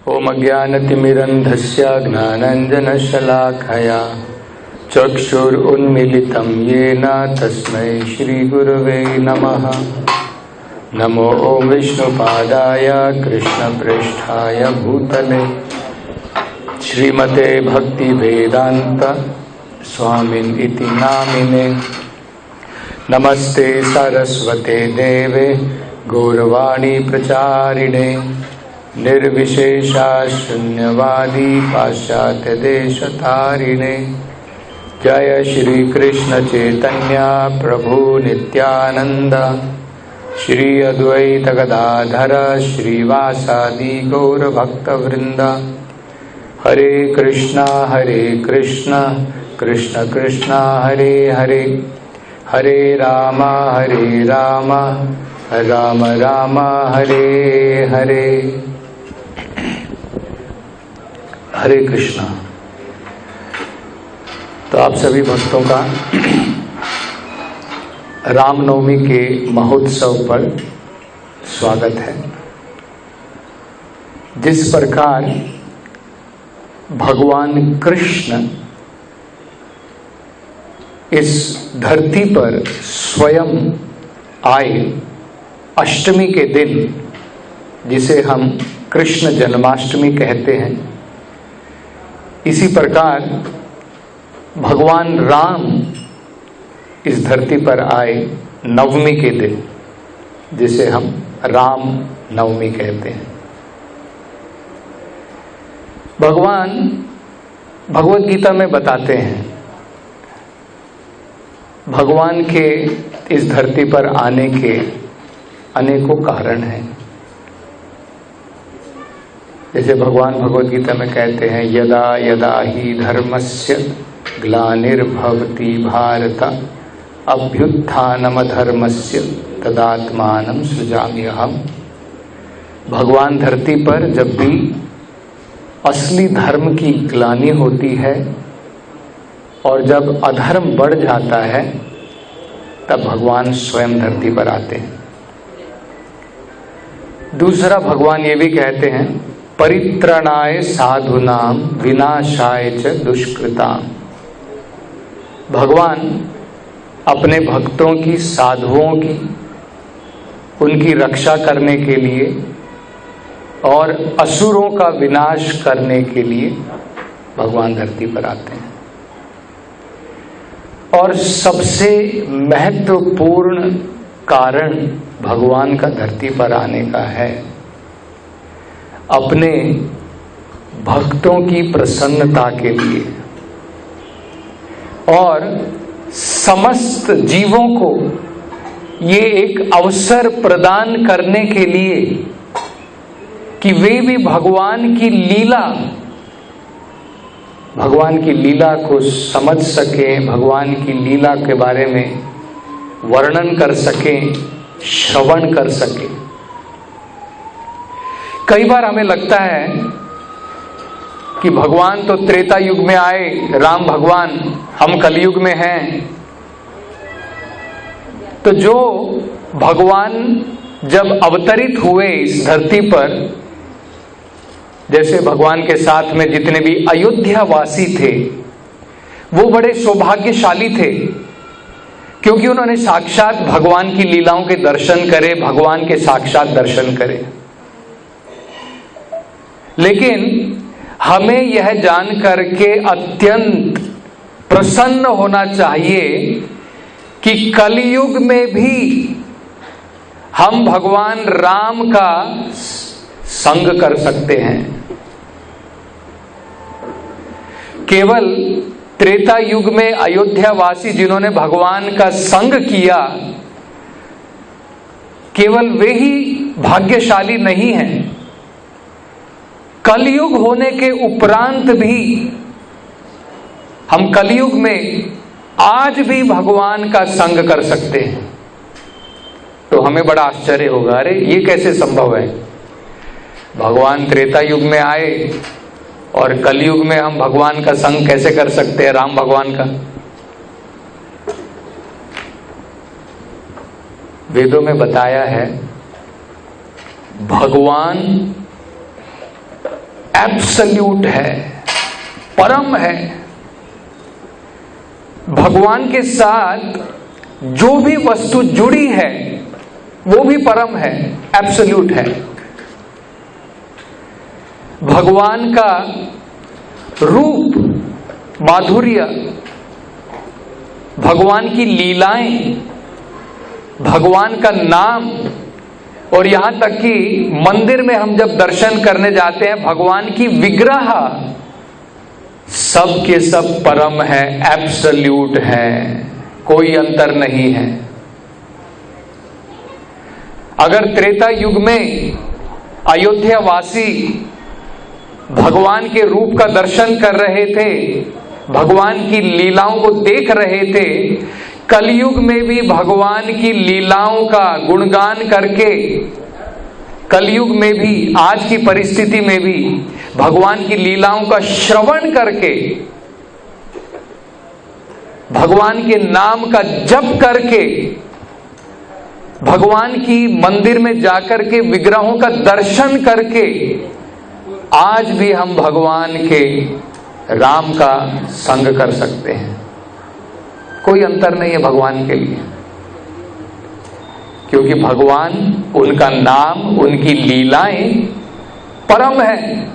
ओम अज्ञानतिमिरन्धस्य ज्ञानाञ्जनशलाकया चक्षुरुन्मीलितं येन तस्मै श्रीगुरवे नमः। नमो ओम विष्णुपादाय कृष्णप्रेष्ठाय भूतले श्रीमते भक्तिवेदांत स्वामिन् इति नामिने। नमस्ते सरस्वते देवे गौरवाणी प्रचारिणे निर्विशेषा शून्यवादी पाश्चात्य देशतारिणे। जय श्री कृष्ण चैतन्य प्रभु नित्यानंद श्री अद्वैत गदाधर श्रीवासादि गौर भक्त वृंद। हरे कृष्णा कृष्ण कृष्ण हरे हरे, हरे राम राम राम हरे हरे। हरे कृष्णा। तो आप सभी भक्तों का रामनवमी के महोत्सव पर स्वागत है। जिस प्रकार भगवान कृष्ण इस धरती पर स्वयं आए अष्टमी के दिन, जिसे हम कृष्ण जन्माष्टमी कहते हैं, इसी प्रकार भगवान राम इस धरती पर आए नवमी के दिन, जिसे हम राम नवमी कहते हैं। भगवान भगवत गीता में बताते हैं भगवान के इस धरती पर आने के अनेकों कारण हैं। जैसे भगवान भगवत गीता में कहते हैं, यदा यदा ही धर्मस्य ग्लानिर्भवति भारत अभ्युत्थानमधर्मस्य तदात्मानं सृजाम्यहम्। भगवान धरती पर जब भी असली धर्म की ग्लानि होती है और जब अधर्म बढ़ जाता है, तब भगवान स्वयं धरती पर आते हैं। दूसरा, भगवान ये भी कहते हैं, परित्रणाय साधूनां विनाशाय च दुष्कृतां। भगवान अपने भक्तों की, साधुओं की, उनकी रक्षा करने के लिए और असुरों का विनाश करने के लिए भगवान धरती पर आते हैं। और सबसे महत्वपूर्ण कारण भगवान का धरती पर आने का है अपने भक्तों की प्रसन्नता के लिए और समस्त जीवों को ये एक अवसर प्रदान करने के लिए कि वे भी भगवान की लीला को समझ सकें, भगवान की लीला के बारे में वर्णन कर सकें, श्रवण कर सकें। कई बार हमें लगता है कि भगवान तो त्रेता युग में आए, राम भगवान, हम कलयुग में हैं। तो जो भगवान जब अवतरित हुए इस धरती पर, जैसे भगवान के साथ में जितने भी अयोध्या वासी थे, वो बड़े सौभाग्यशाली थे, क्योंकि उन्होंने साक्षात भगवान की लीलाओं के दर्शन करे, भगवान के साक्षात दर्शन करे। लेकिन हमें यह जान करके अत्यंत प्रसन्न होना चाहिए कि कलयुग में भी हम भगवान राम का संग कर सकते हैं। केवल त्रेता युग में अयोध्या वासी जिन्होंने भगवान का संग किया, केवल वे ही भाग्यशाली नहीं हैं। कलयुग होने के उपरांत भी हम कलयुग में आज भी भगवान का संग कर सकते हैं। तो हमें बड़ा आश्चर्य होगा, अरे ये कैसे संभव है? भगवान त्रेता युग में आए और कलयुग में हम भगवान का संग कैसे कर सकते हैं, राम भगवान का? वेदों में बताया है भगवान एब्सोल्यूट है, परम है। भगवान के साथ जो भी वस्तु जुड़ी है वो भी परम है, एब्सोल्यूट है। भगवान का रूप, माधुर्य, भगवान की लीलाएं, भगवान का नाम, और यहां तक कि मंदिर में हम जब दर्शन करने जाते हैं भगवान की विग्रह, सब के सब परम है, एब्सोल्यूट है, कोई अंतर नहीं है। अगर त्रेता युग में अयोध्या वासी भगवान के रूप का दर्शन कर रहे थे, भगवान की लीलाओं को देख रहे थे, कलयुग में भी भगवान की लीलाओं का गुणगान करके, कलयुग में भी, आज की परिस्थिति में भी भगवान की लीलाओं का श्रवण करके, भगवान के नाम का जप करके, भगवान की मंदिर में जाकर के विग्रहों का दर्शन करके, आज भी हम भगवान के राम का संग कर सकते हैं। कोई अंतर नहीं है भगवान के लिए, क्योंकि भगवान, उनका नाम, उनकी लीलाएं परम है।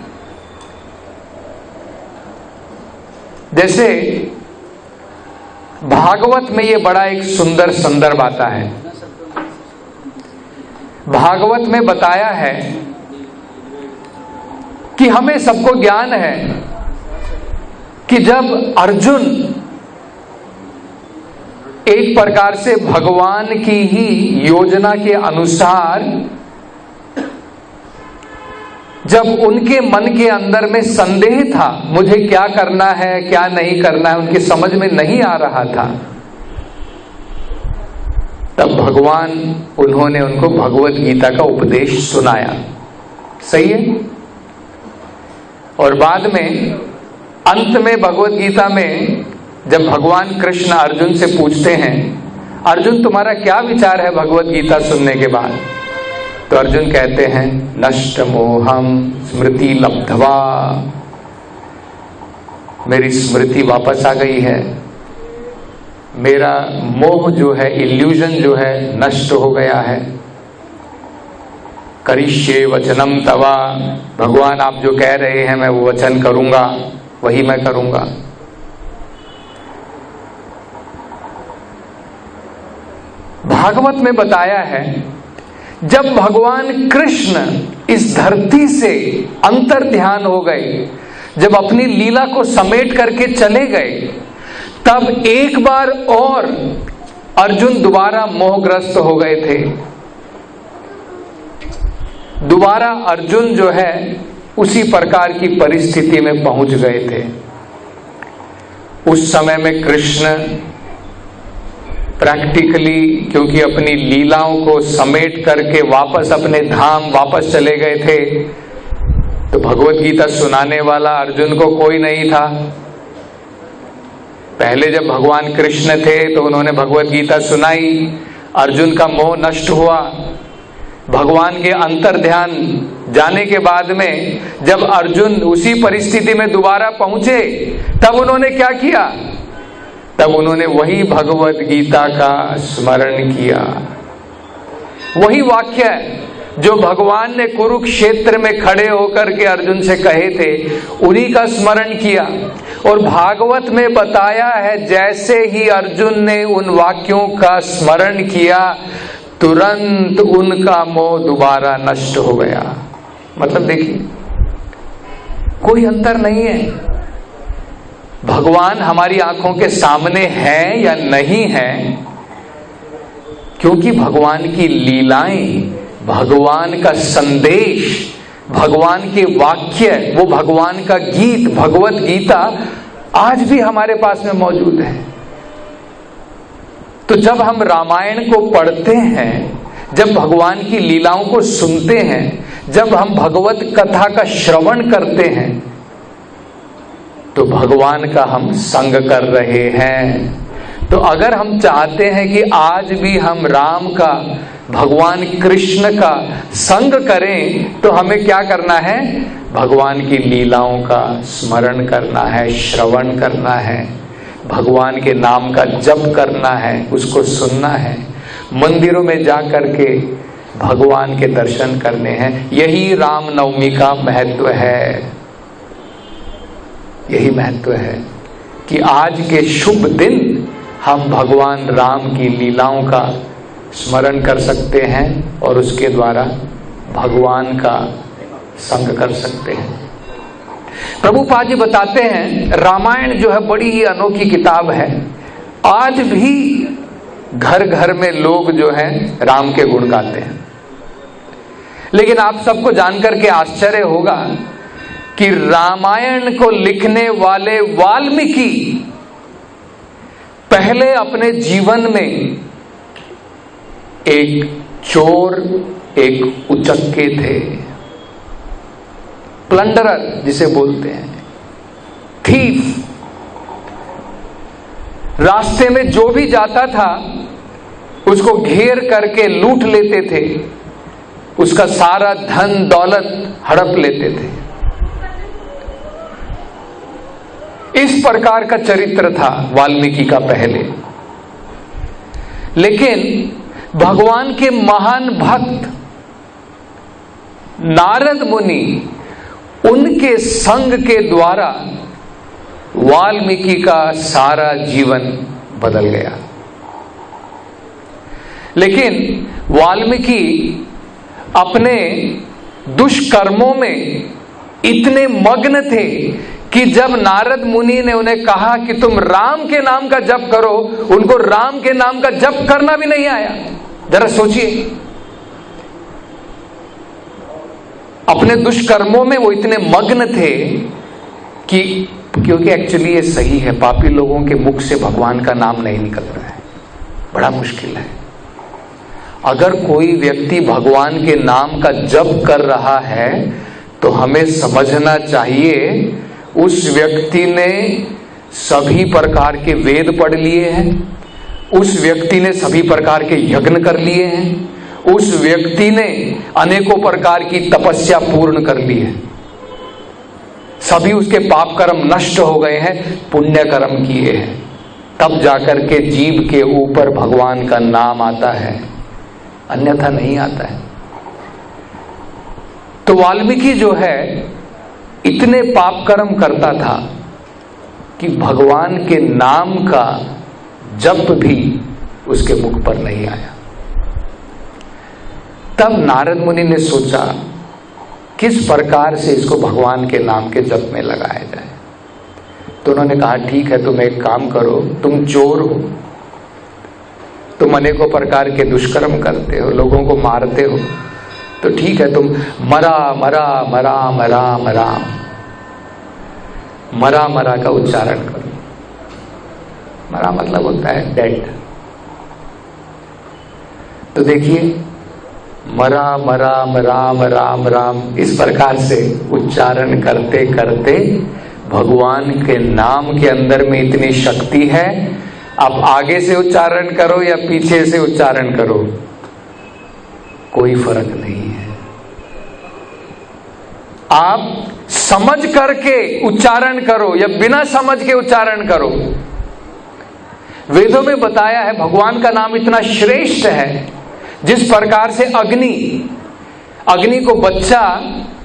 जैसे भागवत में ये बड़ा एक सुंदर संदर्भ आता है। भागवत में बताया है कि हमें सबको ज्ञान है कि जब अर्जुन एक प्रकार से भगवान की ही योजना के अनुसार, जब उनके मन के अंदर में संदेह था, मुझे क्या करना है क्या नहीं करना है, उनकी समझ में नहीं आ रहा था, तब भगवान, उन्होंने उनको भगवत गीता का उपदेश सुनाया। सही है। और बाद में अंत में भगवत गीता में जब भगवान कृष्ण अर्जुन से पूछते हैं, अर्जुन तुम्हारा क्या विचार है भगवत गीता सुनने के बाद, तो अर्जुन कहते हैं, नष्ट मोहम स्मृति लब्धवा, मेरी स्मृति वापस आ गई है, मेरा मोह जो है, इल्यूजन जो है, नष्ट हो गया है। करिष्ये वचनम तवा, भगवान आप जो कह रहे हैं मैं वो वचन करूंगा, वही मैं करूंगा। भागवत में बताया है जब भगवान कृष्ण इस धरती से अंतर ध्यान हो गए, जब अपनी लीला को समेट करके चले गए, तब एक बार और अर्जुन दोबारा मोहग्रस्त हो गए थे। दोबारा अर्जुन जो है उसी प्रकार की परिस्थिति में पहुंच गए थे। उस समय में कृष्ण प्रैक्टिकली, क्योंकि अपनी लीलाओं को समेट करके वापस अपने धाम वापस चले गए थे, तो भगवत गीता सुनाने वाला अर्जुन को कोई नहीं था। पहले जब भगवान कृष्ण थे तो उन्होंने भगवत गीता सुनाई, अर्जुन का मोह नष्ट हुआ। भगवान के अंतर ध्यान जाने के बाद में जब अर्जुन उसी परिस्थिति में दोबारा पहुंचे, तब उन्होंने क्या किया, तब उन्होंने वही भगवत गीता का स्मरण किया। वही वाक्य जो भगवान ने कुरुक्षेत्र में खड़े होकर के अर्जुन से कहे थे, उन्हीं का स्मरण किया। और भागवत में बताया है जैसे ही अर्जुन ने उन वाक्यों का स्मरण किया, तुरंत उनका मोह दोबारा नष्ट हो गया। मतलब देखिए, कोई अंतर नहीं है। भगवान हमारी आंखों के सामने है या नहीं है, क्योंकि भगवान की लीलाएं, भगवान का संदेश, भगवान के वाक्य, वो भगवान का गीत, भगवत गीता आज भी हमारे पास में मौजूद है। तो जब हम रामायण को पढ़ते हैं, जब भगवान की लीलाओं को सुनते हैं, जब हम भगवत कथा का श्रवण करते हैं, तो भगवान का हम संग कर रहे हैं। तो अगर हम चाहते हैं कि आज भी हम राम का, भगवान कृष्ण का संग करें, तो हमें क्या करना है? भगवान की लीलाओं का स्मरण करना है, श्रवण करना है, भगवान के नाम का जप करना है, उसको सुनना है, मंदिरों में जा करके भगवान के दर्शन करने हैं। यही रामनवमी का महत्व है। यही महत्व है कि आज के शुभ दिन हम भगवान राम की लीलाओं का स्मरण कर सकते हैं और उसके द्वारा भगवान का संग कर सकते हैं। प्रभुपाद जी बताते हैं, रामायण जो है बड़ी ही अनोखी किताब है। आज भी घर घर में लोग जो हैं राम के गुण गाते हैं। लेकिन आप सबको जानकर के आश्चर्य होगा कि रामायण को लिखने वाले वाल्मीकि पहले अपने जीवन में एक चोर, एक उचक्के थे, प्लंडरर जिसे बोलते हैं, थीफ। रास्ते में जो भी जाता था उसको घेर करके लूट लेते थे, उसका सारा धन दौलत हड़प लेते थे। इस प्रकार का चरित्र था वाल्मीकि का पहले। लेकिन भगवान के महान भक्त नारद मुनि, उनके संग के द्वारा वाल्मीकि का सारा जीवन बदल गया। लेकिन वाल्मीकि अपने दुष्कर्मों में इतने मग्न थे कि जब नारद मुनि ने उन्हें कहा कि तुम राम के नाम का जप करो, उनको राम के नाम का जप करना भी नहीं आया। जरा सोचिए, अपने दुष्कर्मों में वो इतने मग्न थे कि, क्योंकि एक्चुअली ये सही है, पापी लोगों के मुख से भगवान का नाम नहीं निकलता है, बड़ा मुश्किल है। अगर कोई व्यक्ति भगवान के नाम का जप कर रहा है तो हमें समझना चाहिए उस व्यक्ति ने सभी प्रकार के वेद पढ़ लिए हैं, उस व्यक्ति ने सभी प्रकार के यज्ञ कर लिए हैं, उस व्यक्ति ने अनेकों प्रकार की तपस्या पूर्ण कर ली है, सभी उसके पाप कर्म नष्ट हो गए हैं, पुण्य कर्म किए हैं, तब जाकर के जीव के ऊपर भगवान का नाम आता है, अन्यथा नहीं आता है। तो वाल्मीकि जो है इतने पाप कर्म करता था कि भगवान के नाम का जप भी उसके मुख पर नहीं आया। तब नारद मुनि ने सोचा किस प्रकार से इसको भगवान के नाम के जप में लगाया जाए। तो उन्होंने कहा, ठीक है, तुम एक काम करो, तुम चोर हो, तुम अनेकों प्रकार के दुष्कर्म करते हो, लोगों को मारते हो, तो ठीक है, तुम मरा मरा मरा मरा मरा मरा मरा का उच्चारण करो। मरा मतलब होता है डेड। तो देखिए, मरा मरा राम राम राम, इस प्रकार से उच्चारण करते करते भगवान के नाम के अंदर में इतनी शक्ति है। आप आगे से उच्चारण करो या पीछे से उच्चारण करो, कोई फर्क नहीं है। आप समझ करके उच्चारण करो या बिना समझ के उच्चारण करो। वेदों में बताया है भगवान का नाम इतना श्रेष्ठ है, जिस प्रकार से अग्नि को बच्चा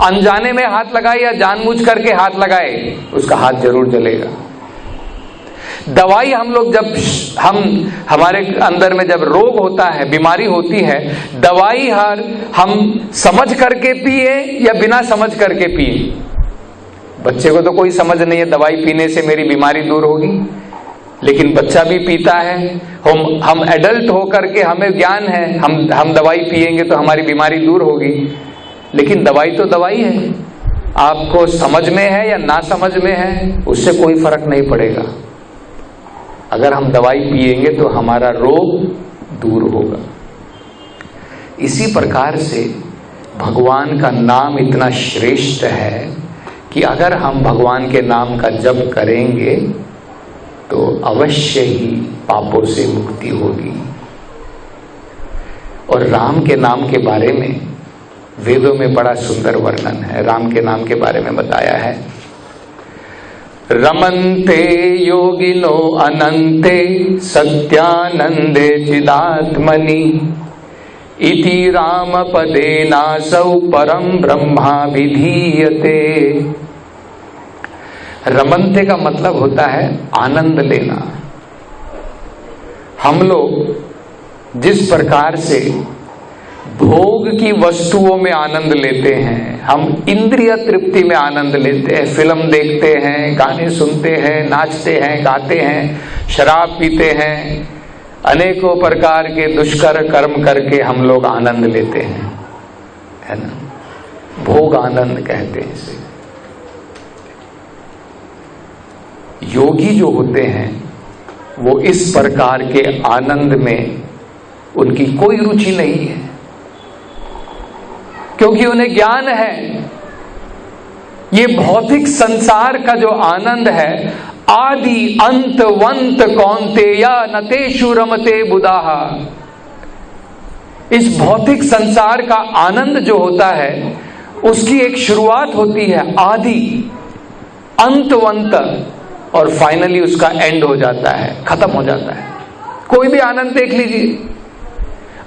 अनजाने में हाथ लगाए या जानबूझ करके हाथ लगाए, उसका हाथ जरूर जलेगा। दवाई हम लोग जब हमारे अंदर में जब रोग होता है, बीमारी होती है, दवाई हम समझ करके पिए या बिना समझ करके पिए। बच्चे को तो कोई समझ नहीं है दवाई पीने से मेरी बीमारी दूर होगी, लेकिन बच्चा भी पीता है। हम एडल्ट होकर के हमें ज्ञान है, हम दवाई पिएंगे तो हमारी बीमारी दूर होगी, लेकिन दवाई तो दवाई है। आपको समझ में है या ना समझ में है, उससे कोई फर्क नहीं पड़ेगा। अगर हम दवाई पिएंगे तो हमारा रोग दूर होगा। इसी प्रकार से भगवान का नाम इतना श्रेष्ठ है कि अगर हम भगवान के नाम का जप करेंगे तो अवश्य ही पापों से मुक्ति होगी। और राम के नाम के बारे में वेदों में बड़ा सुंदर वर्णन है। राम के नाम के बारे में बताया है, रमन्ते योगिनो अनंते सत्यानंदे चिदात्मनि इति राम पदेनासौ परम ब्रह्मा विधीयते। रमन्ते का मतलब होता है आनंद लेना। हम लोग जिस प्रकार से भोग की वस्तुओं में आनंद लेते हैं, हम इंद्रिय तृप्ति में आनंद लेते हैं, फिल्म देखते हैं, गाने सुनते हैं, नाचते हैं, गाते हैं, शराब पीते हैं, अनेकों प्रकार के दुष्कर कर्म करके हम लोग आनंद लेते हैं, है ना। भोग आनंद कहते हैं इसे। योगी जो होते हैं वो इस प्रकार के आनंद में उनकी कोई रुचि नहीं है, क्योंकि उन्हें ज्ञान है ये भौतिक संसार का जो आनंद है आदि अंत वंत कौन्तेय न तेषु रमते बुधाः। इस भौतिक संसार का आनंद जो होता है उसकी एक शुरुआत होती है आदि अंतवंत, और फाइनली उसका एंड हो जाता है, खत्म हो जाता है। कोई भी आनंद देख लीजिए,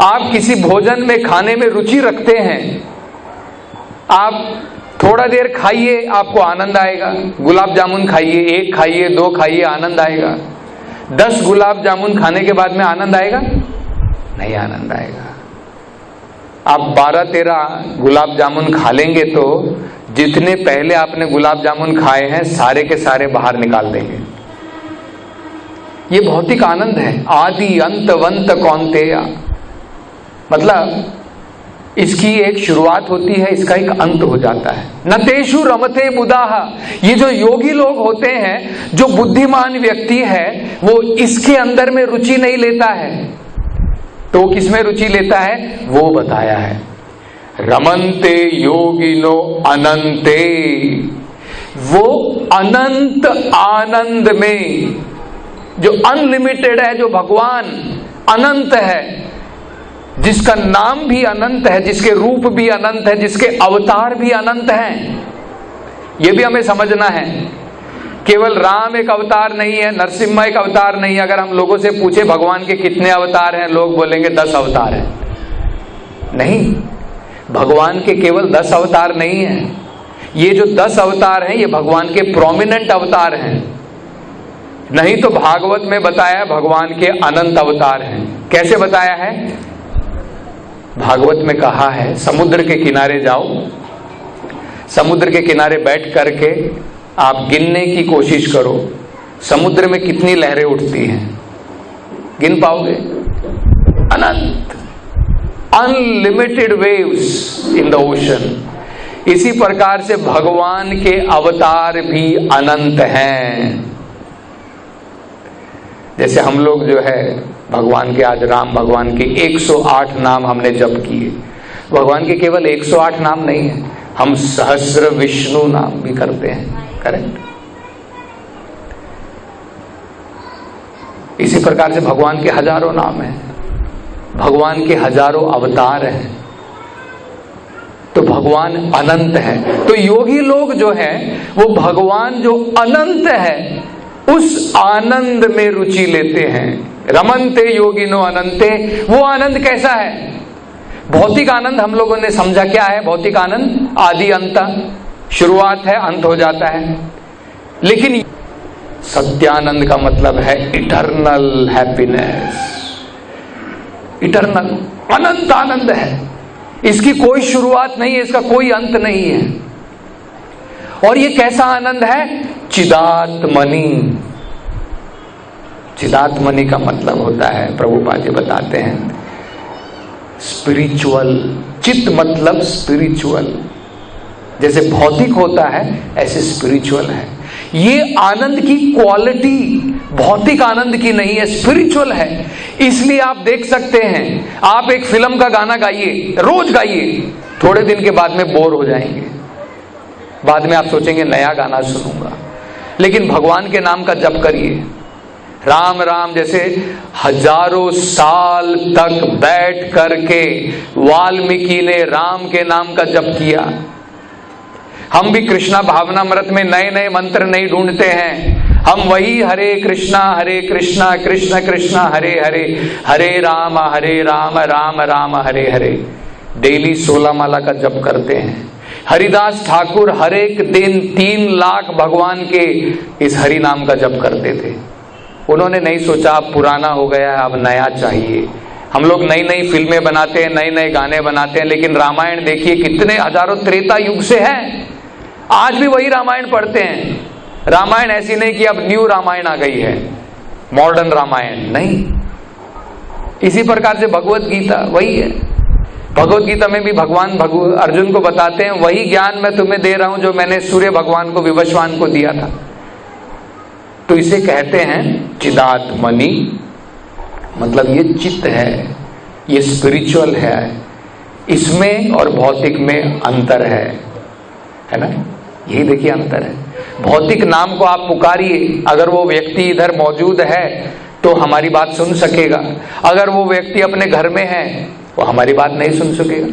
आप किसी भोजन में खाने में रुचि रखते हैं, आप थोड़ा देर खाइए आपको आनंद आएगा। गुलाब जामुन खाइए, 1 खाइए, 2 खाइए, आनंद आएगा। 10 गुलाब जामुन खाने के बाद में आनंद आएगा? नहीं आनंद आएगा। आप 12-13 गुलाब जामुन खा लेंगे तो जितने पहले आपने गुलाब जामुन खाए हैं सारे के सारे बाहर निकाल देंगे। ये भौतिक आनंद है, आदि अंत वंत कौन्तेय। मतलब इसकी एक शुरुआत होती है, इसका एक अंत हो जाता है। न तेषु रमते बुधाः। ये जो योगी लोग होते हैं, जो बुद्धिमान व्यक्ति है, वो इसके अंदर में रुचि नहीं लेता है। तो किसमें रुचि लेता है वो बताया है, रमन्ते योगिनो अनंते। वो अनंत आनंद में, जो अनलिमिटेड है, जो भगवान अनंत है, जिसका नाम भी अनंत है, जिसके रूप भी अनंत है, जिसके अवतार भी अनंत हैं। ये भी हमें समझना है। केवल राम एक अवतार नहीं है, नरसिम्हा एक अवतार नहीं है। अगर हम लोगों से पूछे भगवान के कितने अवतार हैं, लोग बोलेंगे 10 अवतार हैं। नहीं, भगवान के केवल 10 अवतार नहीं हैं। ये जो 10 अवतार हैं ये भगवान के प्रोमिनेंट अवतार हैं। नहीं तो भागवत में बताया भगवान के अनंत अवतार हैं। कैसे बताया है? भागवत में कहा है, समुद्र के किनारे जाओ, समुद्र के किनारे बैठ करके आप गिनने की कोशिश करो समुद्र में कितनी लहरें उठती हैं। गिन पाओगे? अनंत, unlimited waves in the ocean. इसी प्रकार से भगवान के अवतार भी अनंत हैं। जैसे हम लोग जो है भगवान के, आज राम भगवान के 108 नाम हमने जप किए। भगवान के केवल 108 नाम नहीं है, हम सहस्र विष्णु नाम भी करते हैं। करेक्ट? इसी प्रकार से भगवान के हजारों नाम हैं, भगवान के हजारों अवतार हैं। तो भगवान अनंत है। तो योगी लोग जो हैं वो भगवान जो अनंत है उस आनंद में रुचि लेते हैं। रमन्ते योगिनो अनंते। वो आनंद कैसा है? भौतिक आनंद हम लोगों ने समझा क्या है? भौतिक आनंद आदि अंत, शुरुआत है, अंत हो जाता है। लेकिन सत्यानंद का मतलब है इटर्नल हैप्पीनेस। इटर्नल, अनंत आनंद है, इसकी कोई शुरुआत नहीं है, इसका कोई अंत नहीं है। और ये कैसा आनंद है? चिदात्मनि। चिदात्मनि का मतलब होता है, प्रभुपाद जी बताते हैं, स्पिरिचुअल। चित्त मतलब स्पिरिचुअल। जैसे भौतिक होता है ऐसे स्पिरिचुअल है। ये आनंद की क्वालिटी भौतिक आनंद की नहीं है, स्पिरिचुअल है। इसलिए आप देख सकते हैं, आप एक फिल्म का गाना गाइए, रोज गाइए, थोड़े दिन के बाद में बोर हो जाएंगे। बाद में आप सोचेंगे नया गाना सुनूंगा। लेकिन भगवान के नाम का जप करिए, राम राम जैसे हजारों साल तक बैठ करके वाल्मीकि ने राम के नाम का जप किया। हम भी कृष्णा भावनामृत में नए नए मंत्र नहीं ढूंढते हैं, हम वही हरे कृष्णा कृष्ण कृष्ण हरे हरे, हरे राम राम राम हरे हरे डेली 16 माला का जप करते हैं। हरिदास ठाकुर हर एक दिन 3 लाख भगवान के इस हरि नाम का जप करते थे। उन्होंने नहीं सोचा अब पुराना हो गया है, अब नया चाहिए। हम लोग नई नई फिल्में बनाते हैं, नए नए गाने बनाते हैं, लेकिन रामायण देखिए कितने हजारों त्रेता युग से है, आज भी वही रामायण पढ़ते हैं। रामायण ऐसी नहीं कि अब न्यू रामायण आ गई है, मॉडर्न रामायण नहीं। इसी प्रकार से भगवत गीता वही है। भगवत गीता में भी भगवान अर्जुन को बताते हैं वही ज्ञान मैं तुम्हें दे रहा हूं जो मैंने सूर्य भगवान को विवस्वान को दिया था। तो इसे कहते हैं चिदात्मनि, मतलब ये चित्त है, ये स्पिरिचुअल है, इसमें और भौतिक में अंतर है ना। यही देखिए अंतर है। भौतिक नाम को आप पुकारिए, अगर वो व्यक्ति इधर मौजूद है तो हमारी बात सुन सकेगा, अगर वो व्यक्ति अपने घर में है वो हमारी बात नहीं सुन सकेगा।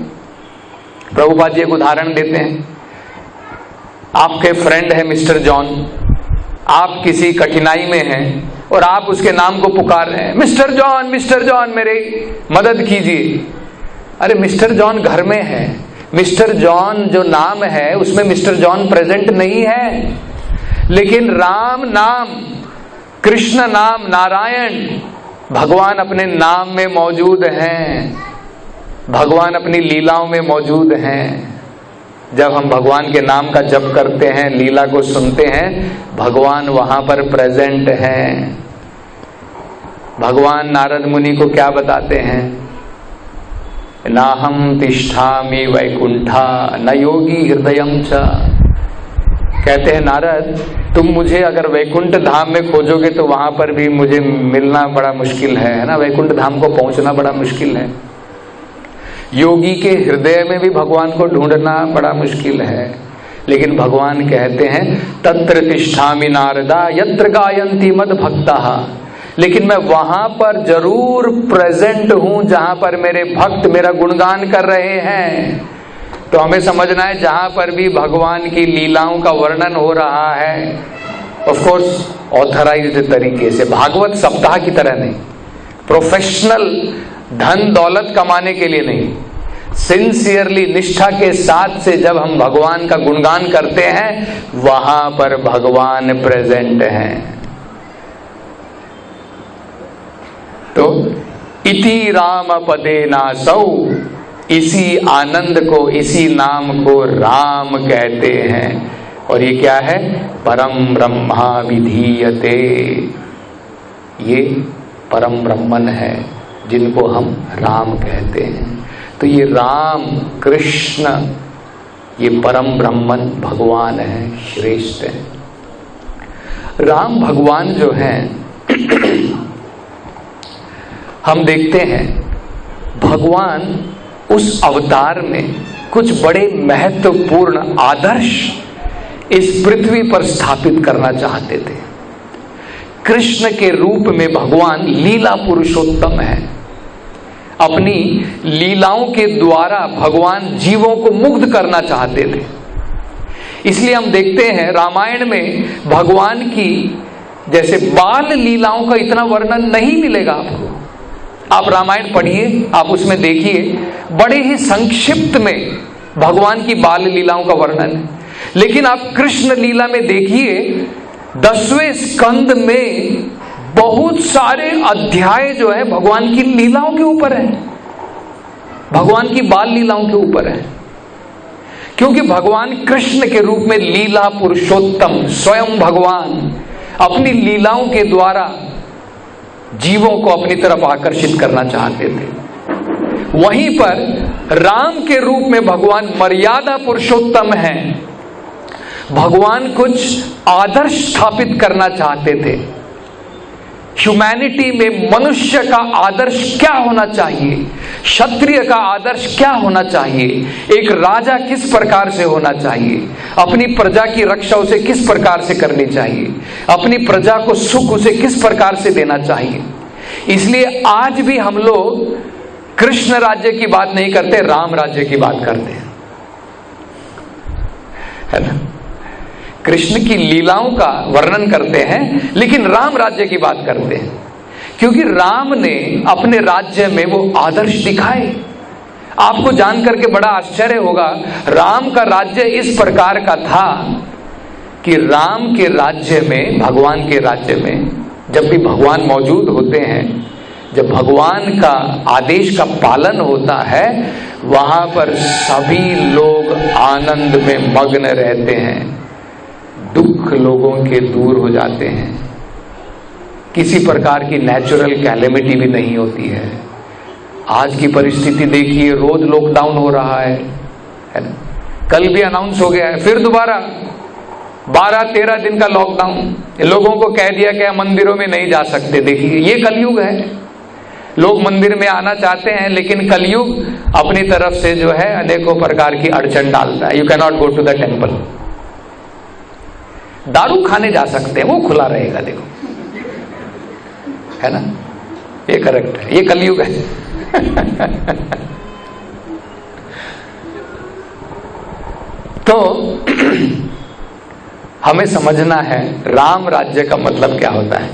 प्रभुपाद जी एक उदाहरण देते हैं, आपके फ्रेंड है मिस्टर जॉन, आप किसी कठिनाई में हैं और आप उसके नाम को पुकार रहे हैं, मिस्टर जॉन मेरी मदद कीजिए। अरे मिस्टर जॉन घर में है, मिस्टर जॉन जो नाम है उसमें मिस्टर जॉन प्रेजेंट नहीं है, लेकिन राम नाम, कृष्ण नाम, नारायण, भगवान अपने नाम में मौजूद हैं, भगवान अपनी लीलाओं में मौजूद हैं। जब हम भगवान के नाम का जप करते हैं, लीला को सुनते हैं, भगवान वहां पर प्रेजेंट हैं। भगवान नारद मुनि को क्या बताते हैं, नाहम तिष्ठामि वैकुंठा न योगी हृदयम च। कहते हैं नारद तुम मुझे अगर वैकुंठ धाम में खोजोगे तो वहां पर भी मुझे मिलना बड़ा मुश्किल है ना, वैकुंठ धाम को पहुंचना बड़ा मुश्किल है। योगी के हृदय में भी भगवान को ढूंढना बड़ा मुश्किल है, लेकिन भगवान कहते हैं तत्र तिष्ठामि नारदा यत्र गायन्ति मद भक्ताः, लेकिन मैं वहां पर जरूर प्रेजेंट हूं जहां पर मेरे भक्त मेरा गुणगान कर रहे हैं। तो हमें समझना है जहां पर भी भगवान की लीलाओं का वर्णन हो रहा है, ऑफ कोर्स ऑथराइज्ड तरीके से, भागवत सप्ताह की तरह नहीं, प्रोफेशनल धन दौलत कमाने के लिए नहीं, सिंसियरली निष्ठा के साथ से जब हम भगवान का गुणगान करते हैं वहां पर भगवान प्रेजेंट हैं। तो इति राम पदे नासौ, इसी आनंद को, इसी नाम को राम कहते हैं। और ये क्या है, परम ब्रह्मा विधीयते, ये परम ब्रह्मन है जिनको हम राम कहते हैं। तो ये राम कृष्ण ये परम ब्रह्मन भगवान है, श्रेष्ठ है। राम भगवान जो हैं हम देखते हैं भगवान उस अवतार में कुछ बड़े महत्वपूर्ण आदर्श इस पृथ्वी पर स्थापित करना चाहते थे। कृष्ण के रूप में भगवान लीला पुरुषोत्तम है। अपनी लीलाओं के द्वारा भगवान जीवों को मुग्ध करना चाहते थे। इसलिए हम देखते हैं रामायण में भगवान की जैसे बाल लीलाओं का इतना वर्णन नहीं मिलेगा आपको। आप रामायण पढ़िए, आप उसमें देखिए, बड़े ही संक्षिप्त में भगवान की बाल लीलाओं का वर्णन है। लेकिन आप कृष्ण लीला में देखिए, 10वें स्कंद में बहुत सारे अध्याय जो है भगवान की लीलाओं के ऊपर है, भगवान की बाल लीलाओं के ऊपर है। क्योंकि भगवान कृष्ण के रूप में लीला पुरुषोत्तम स्वयं भगवान अपनी लीलाओं के द्वारा जीवों को अपनी तरफ आकर्षित करना चाहते थे। वहीं पर राम के रूप में भगवान मर्यादा पुरुषोत्तम हैं। भगवान कुछ आदर्श स्थापित करना चाहते थे। ह्यूमैनिटी में मनुष्य का आदर्श क्या होना चाहिए, क्षत्रिय का आदर्श क्या होना चाहिए, एक राजा किस प्रकार से होना चाहिए, अपनी प्रजा की रक्षा उसे किस प्रकार से करनी चाहिए, अपनी प्रजा को सुख उसे किस प्रकार से देना चाहिए। इसलिए आज भी हम लोग कृष्ण राज्य की बात नहीं करते, राम राज्य की बात करते हैं, है ना। कृष्ण की लीलाओं का वर्णन करते हैं लेकिन राम राज्य की बात करते हैं, क्योंकि राम ने अपने राज्य में वो आदर्श दिखाए। आपको जान करके बड़ा आश्चर्य होगा, राम का राज्य इस प्रकार का था कि राम के राज्य में, भगवान के राज्य में जब भी भगवान मौजूद होते हैं, जब भगवान का आदेश का पालन होता है, वहां पर सभी लोग आनंद में मग्न रहते हैं, दुख लोगों के दूर हो जाते हैं, किसी प्रकार की नेचुरल कैलेमिटी भी नहीं होती है। आज की परिस्थिति देखिए, रोज लॉकडाउन हो रहा है ना। कल भी अनाउंस हो गया है, फिर दोबारा 12-13 दिन का लॉकडाउन। लोगों को कह दिया गया मंदिरों में नहीं जा सकते। देखिए, ये कलयुग है। लोग मंदिर में आना चाहते हैं लेकिन कलयुग अपनी तरफ से जो है अनेकों प्रकार की अड़चन डालता है। You can not go to the temple. दारू खाने जा सकते हैं, वो खुला रहेगा, देखो, है ना। ये करेक्ट है, ये कलयुग है। तो हमें समझना है राम राज्य का मतलब क्या होता है।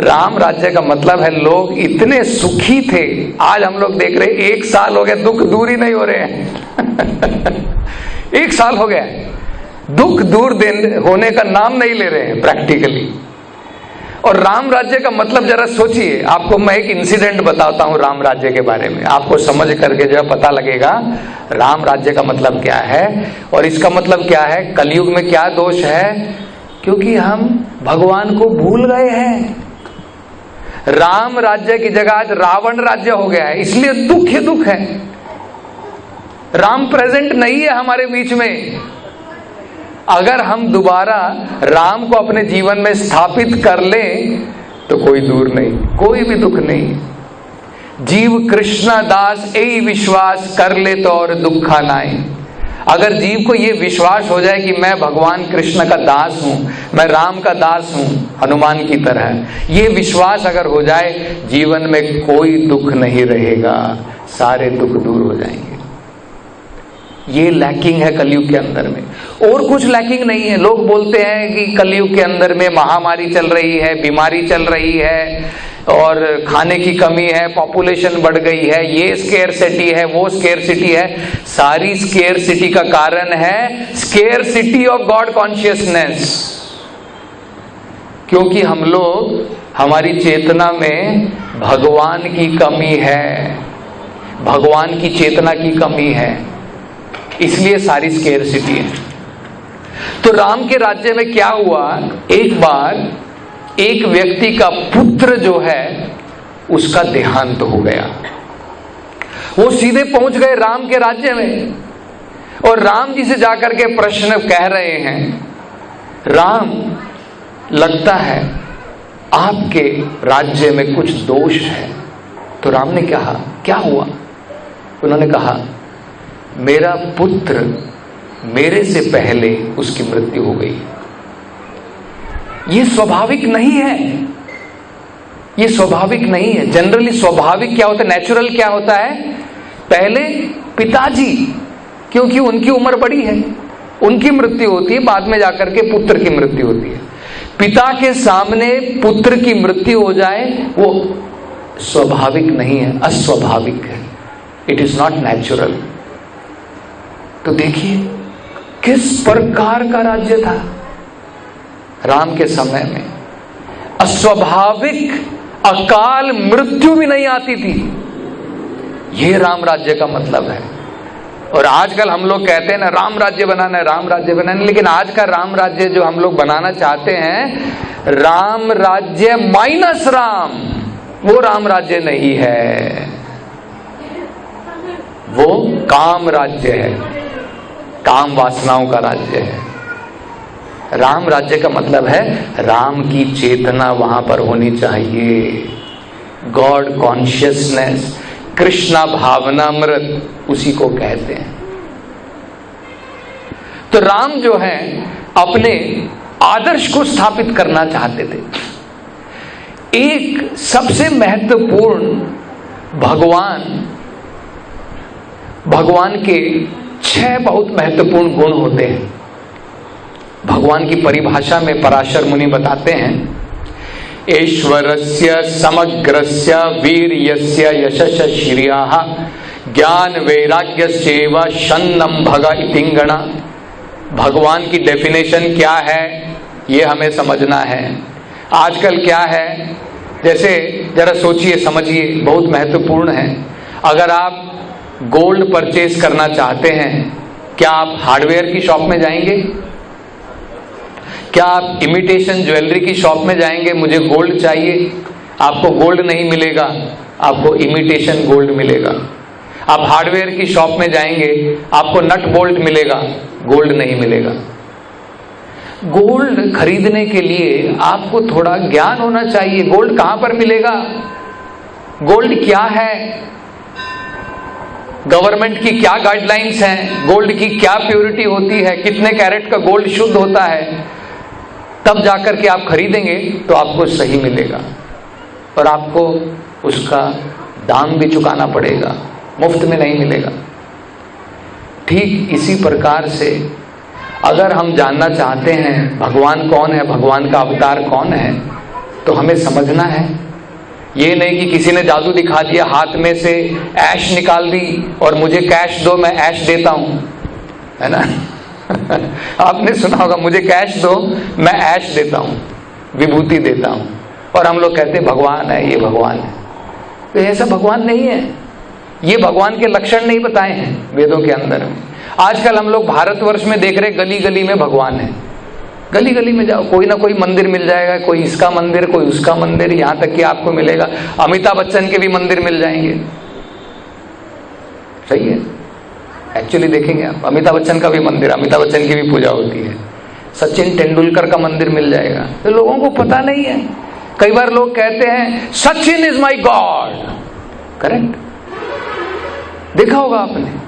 राम राज्य का मतलब है लोग इतने सुखी थे, आज हम लोग देख रहे 1 साल हो गया, दुख दूर ही नहीं हो रहे हैं। 1 साल हो गया, दुख दूर होने का नाम नहीं ले रहे हैं प्रैक्टिकली। और राम राज्य का मतलब जरा सोचिए। आपको मैं एक इंसिडेंट बताता हूं राम राज्य के बारे में, आपको समझ करके जो है पता लगेगा राम राज्य का मतलब क्या है और इसका मतलब क्या है, कलयुग में क्या दोष है। क्योंकि हम भगवान को भूल गए हैं। राम राज्य की जगह आज रावण राज्य हो गया है, इसलिए दुख ही दुख है। राम प्रेजेंट नहीं है हमारे बीच में। अगर हम दोबारा राम को अपने जीवन में स्थापित कर लें तो कोई दूर नहीं, कोई भी दुख नहीं। जीव कृष्ण दास यही विश्वास कर ले तो और दुखा नाई। अगर जीव को ये विश्वास हो जाए कि मैं भगवान कृष्ण का दास हूं, मैं राम का दास हूं, हनुमान की तरह, ये विश्वास अगर हो जाए, जीवन में कोई दुख नहीं रहेगा, सारे दुख दूर हो जाएंगे। ये लैकिंग है कलयुग के अंदर में, और कुछ लैकिंग नहीं है। लोग बोलते हैं कि कलयुग के अंदर में महामारी चल रही है, बीमारी चल रही है, और खाने की कमी है, पॉपुलेशन बढ़ गई है, ये स्केयरसिटी है, वो स्केयरसिटी है। सारी स्केयरसिटी का कारण है स्केयरसिटी ऑफ गॉड कॉन्शियसनेस। क्योंकि हम लोग, हमारी चेतना में भगवान की कमी है, भगवान की चेतना की कमी है, इसलिए सारी स्केयरसिटी है। तो राम के राज्य में क्या हुआ, एक बार एक व्यक्ति का पुत्र जो है उसका देहांत हो गया। वो सीधे पहुंच गए राम के राज्य में और राम जी से जाकर के प्रश्न कह रहे हैं, राम, लगता है आपके राज्य में कुछ दोष है। तो राम ने कहा, क्या हुआ? उन्होंने कहा, मेरा पुत्र, मेरे से पहले उसकी मृत्यु हो गई। ये स्वाभाविक नहीं है, ये स्वाभाविक नहीं है। जनरली स्वाभाविक क्या होता है, नेचुरल क्या होता है, पहले पिताजी, क्योंकि उनकी उम्र बड़ी है, उनकी मृत्यु होती है, बाद में जाकर के पुत्र की मृत्यु होती है। पिता के सामने पुत्र की मृत्यु हो जाए वो स्वाभाविक नहीं है, अस्वाभाविक है। It is not natural. तो देखिए किस प्रकार का राज्य था राम के समय में। अस्वाभाविक अकाल मृत्यु भी नहीं आती थी। ये राम राज्य का मतलब है। और आजकल हम लोग कहते हैं ना, राम राज्य बनाना है, राम राज्य बनाना है, लेकिन आज का राम राज्य जो हम लोग बनाना चाहते हैं, राम राज्य माइनस राम, वो राम राज्य नहीं है, वो काम राज्य है, काम वासनाओं का राज्य है। राम राज्य का मतलब है राम की चेतना वहां पर होनी चाहिए, गॉड कॉन्शियसनेस, कृष्णा भावनामृत उसी को कहते हैं। तो राम जो है अपने आदर्श को स्थापित करना चाहते थे। एक सबसे महत्वपूर्ण भगवान के 6 बहुत महत्वपूर्ण गुण होते हैं। भगवान की परिभाषा में पराशर मुनि बताते हैं, ईश्वरस्य समग्रस्य वीर्यस्य यशस्य श्रियः ज्ञान वैराग्यस्यैव शन्नं भग इतिंगणा। भगवान की डेफिनेशन क्या है ये हमें समझना है। आजकल क्या है, जैसे जरा सोचिए समझिए, बहुत महत्वपूर्ण है। अगर आप गोल्ड परचेज करना चाहते हैं, क्या आप हार्डवेयर की शॉप में जाएंगे? क्या आप इमिटेशन ज्वेलरी की शॉप में जाएंगे, मुझे गोल्ड चाहिए? आपको गोल्ड नहीं मिलेगा, आपको इमिटेशन गोल्ड मिलेगा। आप हार्डवेयर की शॉप में जाएंगे, आपको नट बोल्ट मिलेगा, गोल्ड नहीं मिलेगा। गोल्ड खरीदने के लिए आपको थोड़ा ज्ञान होना चाहिए। गोल्ड कहां पर मिलेगा, गोल्ड क्या है, गवर्नमेंट की क्या गाइडलाइंस हैं, गोल्ड की क्या प्योरिटी होती है, कितने कैरेट का गोल्ड शुद्ध होता है, तब जाकर के आप खरीदेंगे तो आपको सही मिलेगा और आपको उसका दाम भी चुकाना पड़ेगा, मुफ्त में नहीं मिलेगा। ठीक इसी प्रकार से अगर हम जानना चाहते हैं भगवान कौन है, भगवान का अवतार कौन है, तो हमें समझना है। ये नहीं कि किसी ने जादू दिखा दिया, हाथ में से ऐश निकाल दी और मुझे कैश दो मैं ऐश देता हूं, है ना। आपने सुना होगा, मुझे कैश दो मैं ऐश देता हूं, विभूति देता हूं, और हम लोग कहते हैं भगवान है, ये भगवान है। तो ऐसा भगवान नहीं है, ये भगवान के लक्षण नहीं बताए हैं वेदों के अंदर में। आजकल हम लोग भारतवर्ष में देख रहे गली गली में भगवान है। गली गली में जाओ, कोई ना कोई मंदिर मिल जाएगा, कोई इसका मंदिर, कोई उसका मंदिर, यहां तक कि आपको मिलेगा अमिताभ बच्चन के भी मंदिर मिल जाएंगे। सही है, एक्चुअली देखेंगे आप, अमिताभ बच्चन का भी मंदिर, अमिताभ बच्चन की भी पूजा होती है। सचिन तेंदुलकर का मंदिर मिल जाएगा। तो लोगों को पता नहीं है। कई बार लोग कहते हैं Sachin is my God, correct, देखा होगा आपने।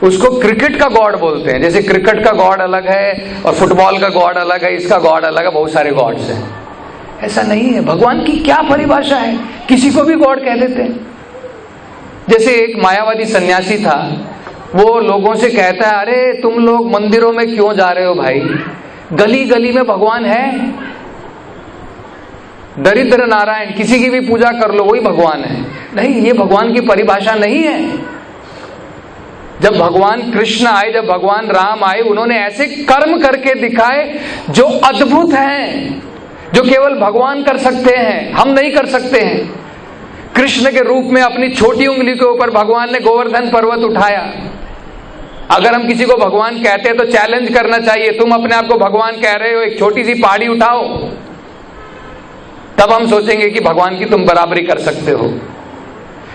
उसको क्रिकेट का गॉड बोलते हैं, जैसे क्रिकेट का गॉड अलग है और फुटबॉल का गॉड अलग है, इसका गॉड अलग है, बहुत सारे गॉड्स हैं। ऐसा नहीं है। भगवान की क्या परिभाषा है, किसी को भी गॉड कह देते हैं। जैसे एक मायावादी सन्यासी था, वो लोगों से कहता है, अरे तुम लोग मंदिरों में क्यों जा रहे हो भाई, गली गली में भगवान है, दरिद्र नारायण किसी की भी पूजा कर लो, वही भगवान है। नहीं, ये भगवान की परिभाषा नहीं है। जब भगवान कृष्ण आए, जब भगवान राम आए, उन्होंने ऐसे कर्म करके दिखाए जो अद्भुत हैं, जो केवल भगवान कर सकते हैं, हम नहीं कर सकते हैं। कृष्ण के रूप में अपनी छोटी उंगली के ऊपर भगवान ने गोवर्धन पर्वत उठाया। अगर हम किसी को भगवान कहते हैं तो चैलेंज करना चाहिए, तुम अपने आप को भगवान कह रहे हो, एक छोटी सी पहाड़ी उठाओ, तब हम सोचेंगे कि भगवान की तुम बराबरी कर सकते हो।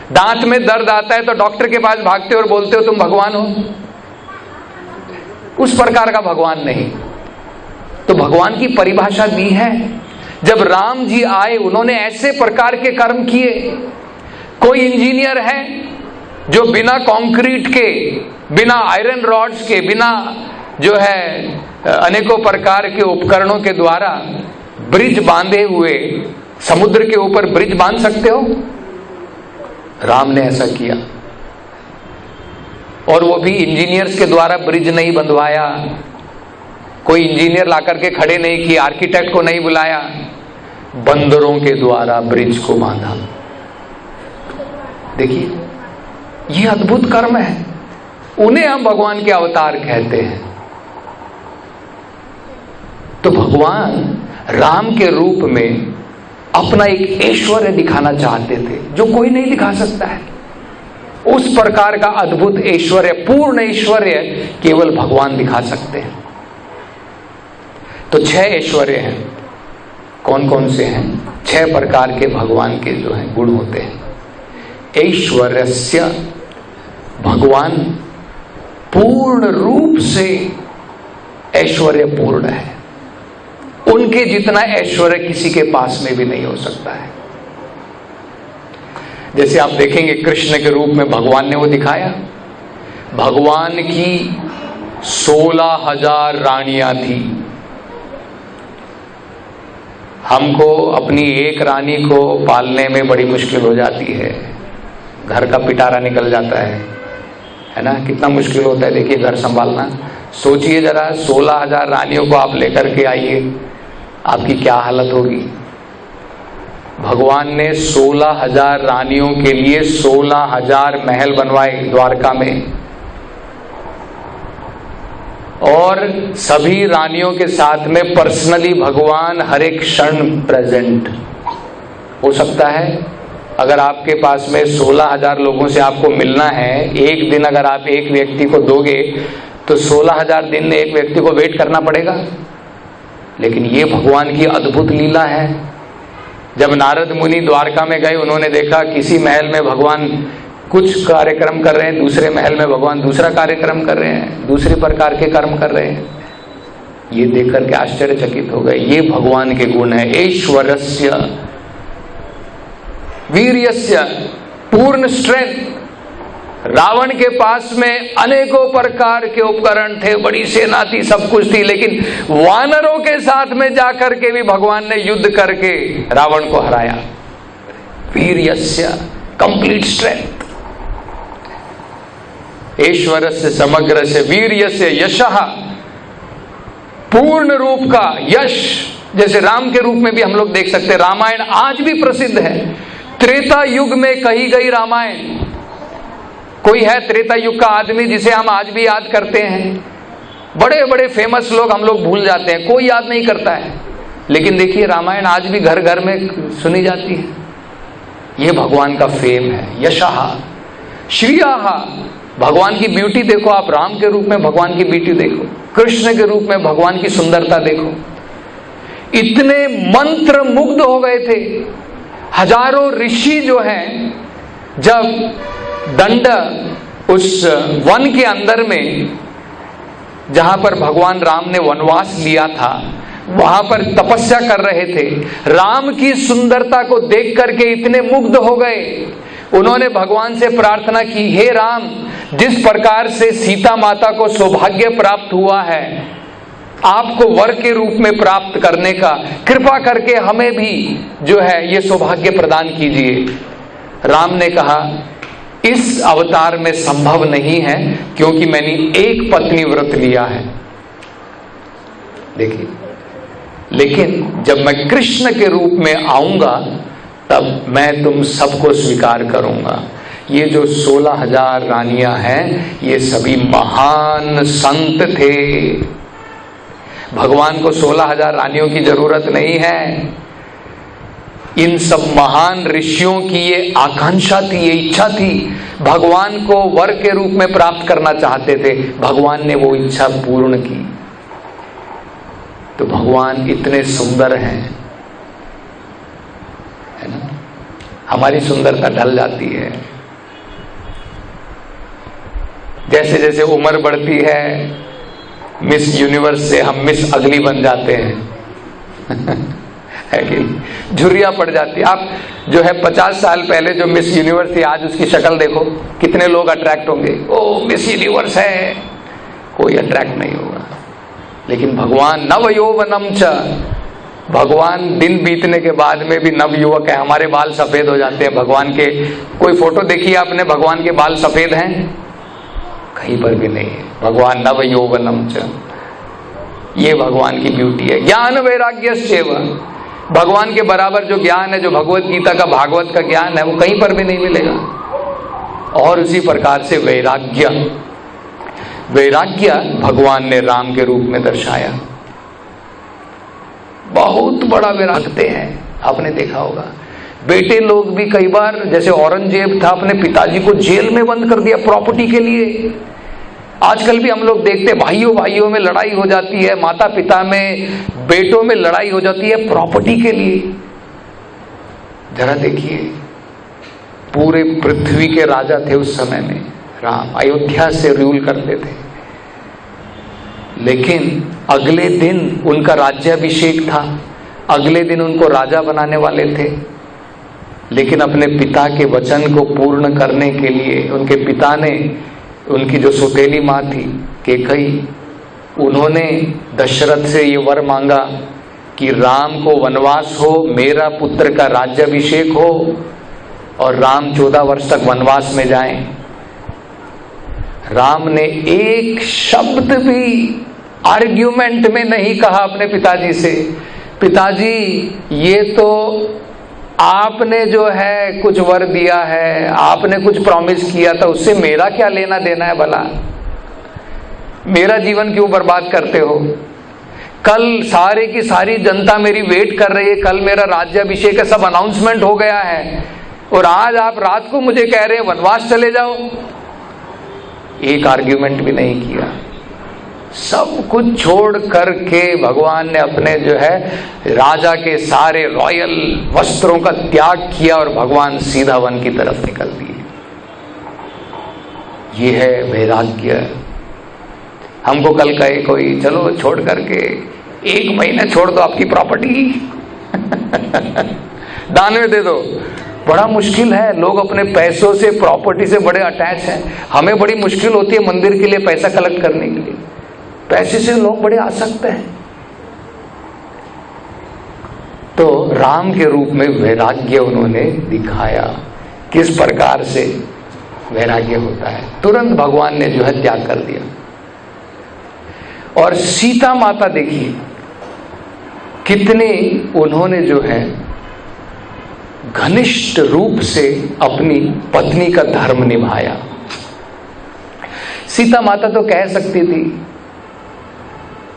दांत में दर्द आता है तो डॉक्टर के पास भागते हो और बोलते हो तुम भगवान हो, उस प्रकार का भगवान नहीं। तो भगवान की परिभाषा दी है। जब राम जी आए, उन्होंने ऐसे प्रकार के कर्म किए। कोई इंजीनियर है जो बिना कंक्रीट के, बिना आयरन रॉड्स के, बिना जो है अनेकों प्रकार के उपकरणों के द्वारा ब्रिज बांधे हुए समुद्र के ऊपर ब्रिज बांध सकते हो? राम ने ऐसा किया। और वो भी इंजीनियर्स के द्वारा ब्रिज नहीं बंधवाया, कोई इंजीनियर लाकर के खड़े नहीं किए, आर्किटेक्ट को नहीं बुलाया, बंदरों के द्वारा ब्रिज को बांधा। देखिए, ये अद्भुत कर्म है। उन्हें हम भगवान के अवतार कहते हैं। तो भगवान राम के रूप में अपना एक ऐश्वर्य दिखाना चाहते थे जो कोई नहीं दिखा सकता है। उस प्रकार का अद्भुत ऐश्वर्य, पूर्ण ऐश्वर्य केवल भगवान दिखा सकते हैं। तो 6 ऐश्वर्य हैं। कौन कौन से हैं? 6 प्रकार के भगवान के जो हैं गुण होते हैं। ऐश्वर्यस्य, भगवान पूर्ण रूप से ऐश्वर्य पूर्ण है। उनके जितना ऐश्वर्य किसी के पास में भी नहीं हो सकता है। जैसे आप देखेंगे कृष्ण के रूप में भगवान ने वो दिखाया, भगवान की 16,000 रानियां थी। हमको अपनी एक रानी को पालने में बड़ी मुश्किल हो जाती है, घर का पिटारा निकल जाता है ना, कितना मुश्किल होता है देखिए घर संभालना। सोचिए जरा 16,000 रानियों को आप लेकर के आइए, आपकी क्या हालत होगी। भगवान ने 16,000 रानियों के लिए 16,000 महल बनवाए द्वारका में, और सभी रानियों के साथ में पर्सनली भगवान हर एक क्षण प्रेजेंट। हो सकता है अगर आपके पास में 16,000 लोगों से आपको मिलना है, एक दिन अगर आप एक व्यक्ति को दोगे तो 16,000 दिन में एक व्यक्ति को वेट करना पड़ेगा। लेकिन ये भगवान की अद्भुत लीला है। जब नारद मुनि द्वारका में गए, उन्होंने देखा किसी महल में भगवान कुछ कार्यक्रम कर रहे हैं, दूसरे महल में भगवान दूसरा कार्यक्रम कर रहे हैं, दूसरे प्रकार के कर्म कर रहे हैं। ये देख करके आश्चर्यचकित हो गए। ये भगवान के गुण है, ऐश्वर्यस्य वीर्यस्य, पूर्ण स्ट्रेंथ। रावण के पास में अनेकों प्रकार के उपकरण थे, बड़ी सेना थी, सब कुछ थी, लेकिन वानरों के साथ में जाकर के भी भगवान ने युद्ध करके रावण को हराया। वीर्यस्य, कंप्लीट स्ट्रेंथ। ऐश्वर्यस्य समग्रस्य, वीर्यस्य यशः, पूर्ण रूप का यश। जैसे राम के रूप में भी हम लोग देख सकते हैं, रामायण आज भी प्रसिद्ध है। त्रेता युग में कही गई रामायण। कोई है त्रेता युग का आदमी जिसे हम आज भी याद करते हैं? बड़े बड़े फेमस लोग हम लोग भूल जाते हैं, कोई याद नहीं करता है, लेकिन देखिए रामायण आज भी घर घर में सुनी जाती है। ये भगवान का फेम है। यशः, श्रियः, भगवान की ब्यूटी देखो आप, राम के रूप में भगवान की ब्यूटी देखो, कृष्ण के रूप में भगवान की सुंदरता देखो। इतने मंत्र मुग्ध हो गए थे। हजारों ऋषि जो हैं, जब दंड उस वन के अंदर में जहां पर भगवान राम ने वनवास लिया था, वहां पर तपस्या कर रहे थे, राम की सुंदरता को देख करके इतने मुग्ध हो गए। उन्होंने भगवान से प्रार्थना की, हे राम, जिस प्रकार से सीता माता को सौभाग्य प्राप्त हुआ है, आपको वर के रूप में प्राप्त करने का कृपा करके हमें भी जो है ये सौभाग्य प्रदान कीजिए। राम ने कहा, इस अवतार में संभव नहीं है, क्योंकि मैंने एक पत्नी व्रत लिया है। देखिए, लेकिन जब मैं कृष्ण के रूप में आऊंगा तब मैं तुम सबको स्वीकार करूंगा। ये जो 16,000 रानियां हैं, ये सभी महान संत थे। भगवान को 16,000 रानियों की जरूरत नहीं है। इन सब महान ऋषियों की ये आकांक्षा थी, ये इच्छा थी, भगवान को वर के रूप में प्राप्त करना चाहते थे। भगवान ने वो इच्छा पूर्ण की। तो भगवान इतने सुंदर हैं, है ना, हमारी सुंदरता ढल जाती है। जैसे जैसे उम्र बढ़ती है, मिस यूनिवर्स से हम मिस अगली बन जाते हैं है कि झुर्रियां पड़ जाती है। आप जो है 50 साल पहले जो मिस यूनिवर्स थी, आज उसकी शक्ल देखो, कितने लोग अट्रैक्ट होंगे, ओ मिस यूनिवर्स है, कोई अट्रैक्ट नहीं होगा। लेकिन भगवान नव यौवनम च, भगवान दिन बीतने के बाद में भी नव युवक है। हमारे बाल सफेद हो जाते हैं भगवान के। कोई फोटो देखी आपने, भगवान के बाल सफेद हैं? कहीं पर भी नहीं है। भगवान नव यौवनम च, ये भगवान की ब्यूटी है। ज्ञान वैराग्यस्यैव, भगवान के बराबर जो ज्ञान है, जो भगवत गीता का, भागवत का ज्ञान है, वो कहीं पर भी नहीं मिलेगा। और उसी प्रकार से वैराग्य, वैराग्य भगवान ने राम के रूप में दर्शाया। बहुत बड़ा वैराग्य हैं, आपने देखा होगा। बेटे लोग भी कई बार, जैसे औरंगजेब था, अपने पिताजी को जेल में बंद कर दिया प्रॉपर्टी के लिए। आजकल भी हम लोग देखते हैं, भाइयों भाइयों में लड़ाई हो जाती है, माता पिता में, बेटों में लड़ाई हो जाती है प्रॉपर्टी के लिए। जरा देखिए, पूरे पृथ्वी के राजा थे उस समय में राम, अयोध्या से रूल करते थे। लेकिन अगले दिन उनका राज्याभिषेक था, अगले दिन उनको राजा बनाने वाले थे। लेकिन अपने पिता के वचन को पूर्ण करने के लिए उनके पिता ने, उनकी जो सौतेली माँ थी कैकेयी, उन्होंने दशरथ से ये वर मांगा कि राम को वनवास हो, मेरा पुत्र का राज्याभिषेक हो और राम 14 वर्ष तक वनवास में जाएं। राम ने एक शब्द भी आर्ग्यूमेंट में नहीं कहा अपने पिताजी से, पिताजी ये तो आपने जो है कुछ वर दिया है, आपने कुछ प्रॉमिस किया था, उससे मेरा क्या लेना देना है भला, मेरा जीवन क्यों बर्बाद करते हो। कल सारे की सारी जनता मेरी वेट कर रही है, कल मेरा राज्याभिषेक है, सब अनाउंसमेंट हो गया है, और आज आप रात को मुझे कह रहे हैं वनवास चले जाओ। एक आर्ग्यूमेंट भी नहीं किया, सब कुछ छोड़ करके भगवान ने अपने जो है राजा के सारे रॉयल वस्त्रों का त्याग किया और भगवान सीधा वन की तरफ निकल दिए। ये है वैराग्य। हमको कल कहे कोई चलो छोड़ करके 1 महीने छोड़ दो आपकी प्रॉपर्टी दान में दे दो, बड़ा मुश्किल है। लोग अपने पैसों से, प्रॉपर्टी से बड़े अटैच हैं। हमें बड़ी मुश्किल होती है मंदिर के लिए पैसा कलेक्ट करने के लिए, पैसे से लोग बड़े आसक्त हैं। तो राम के रूप में वैराग्य उन्होंने दिखाया, किस प्रकार से वैराग्य होता है। तुरंत भगवान ने जो है त्याग कर दिया। और सीता माता देखिए कितने उन्होंने जो है घनिष्ठ रूप से अपनी पत्नी का धर्म निभाया। सीता माता तो कह सकती थी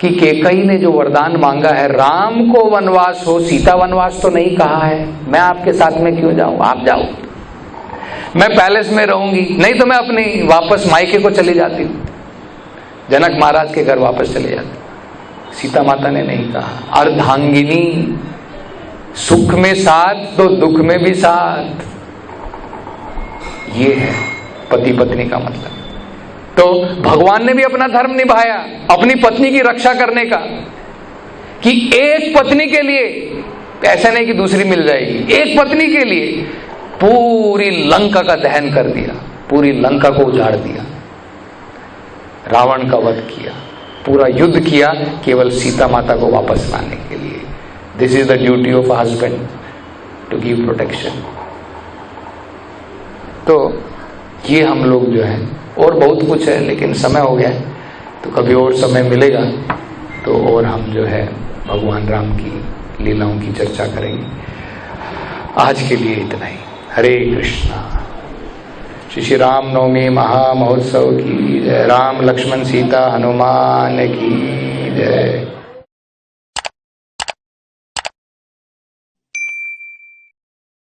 कि कैकेयी ने जो वरदान मांगा है, राम को वनवास हो, सीता वनवास तो नहीं कहा है, मैं आपके साथ में क्यों जाऊं, आप जाओ, मैं पैलेस में रहूंगी, नहीं तो मैं अपनी वापस मायके को चली जाती हूं, जनक महाराज के घर वापस चले जाते। सीता माता ने नहीं कहा। अर्धांगिनी, सुख में साथ तो दुख में भी साथ, ये है पति पत्नी का मतलब। तो भगवान ने भी अपना धर्म निभाया, अपनी पत्नी की रक्षा करने का, कि एक पत्नी के लिए, ऐसा नहीं कि दूसरी मिल जाएगी, एक पत्नी के लिए पूरी लंका का दहन कर दिया, पूरी लंका को उजाड़ दिया, रावण का वध किया, पूरा युद्ध किया केवल सीता माता को वापस लाने के लिए। This is the duty of husband, to give protection. तो ये हम लोग जो है, और बहुत कुछ है लेकिन समय हो गया, तो कभी और समय मिलेगा तो और हम जो है भगवान राम की लीलाओं की चर्चा करेंगे। आज के लिए इतना ही। हरे कृष्णा। श्री राम नवमी महामहोत्सव की जय। राम लक्ष्मण सीता हनुमान की जय।